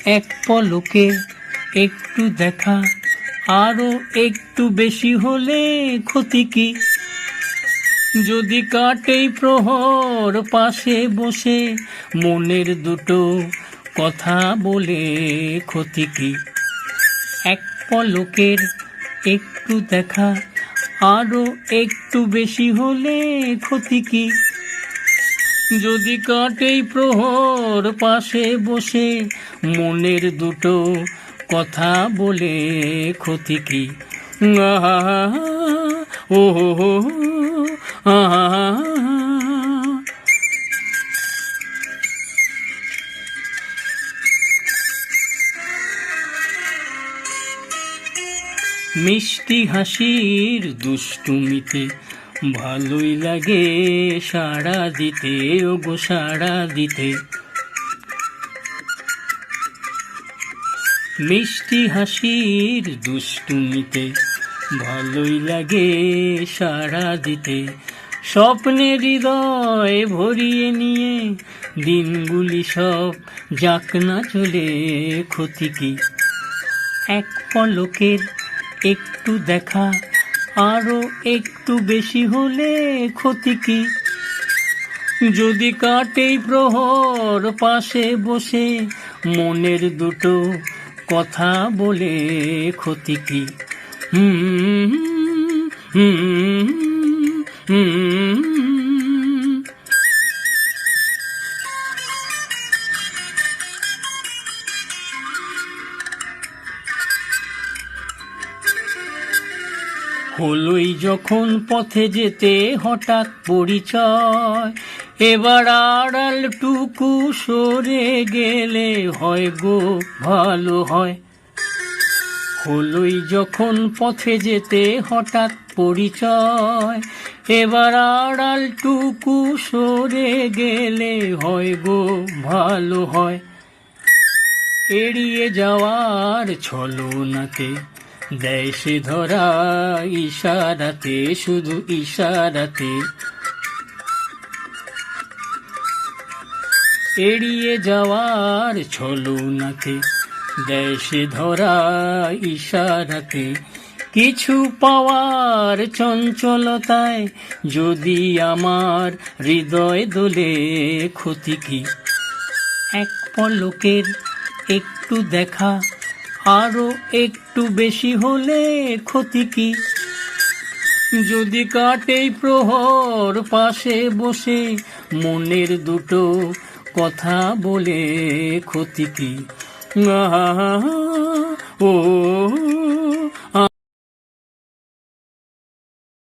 এক পলকে একটু দেখা, আরো একটু বেশি হলে ক্ষতি কি? যদি কাটেই প্রহর পাশে বসে মনের দুটো কথা বলে ক্ষতি কি? এক পলকের একটু দেখা, আরো একটু বেশি হলে ক্ষতি কি? যদি কাটেই প্রহর পাশে বসে মনের দুটো কথা বলে ক্ষতি কি? ও মিষ্টি হাসির দুষ্টুমিতে ভালোই লাগে সাড়া দিতে, ওগো সাড়া দিতে। মিষ্টি হাসির দুষ্টুমিতে ভালোই লাগে সাড়া দিতে। স্বপ্নের হৃদয় ভরিয়ে নিয়ে দিনগুলি সব যাক না চলে ক্ষতি কি? এক পলকের একটু দেখা, আরো একটু বেশি হলে ক্ষতি কি? যদি কাটেই প্রহর পাশে বসে মনের দুটো কথা বলে ক্ষতি কি? হলোই যখন পথে যেতে হঠাৎ পরিচয়, এবার আড়ালটুকু সরে গেলে হয় গো ভালো হয়। হলোই যখন পথে যেতে হঠাৎ পরিচয়, এবার আড়ালটুকু সরে গেলে হয় গো ভালো হয়। এড়িয়ে যাওয়ার ছলনাতে দেয় সে ধরা ইশারাতে, শুধু ইশারাতে। এড়িয়ে যাওয়ার ছলনাতে দেয় সে ধরা ইশারাতে। কিছু পাওয়ার চঞ্চলতায় যদি আমার হৃদয় দোলে ক্ষতি কি? এক পলকের একটু দেখা, আরো একটু বেশি হলে ক্ষতি কি? যদি কাটেই প্রহর পাশে বসে মনের দুটো কথা বলে ক্ষতি কি?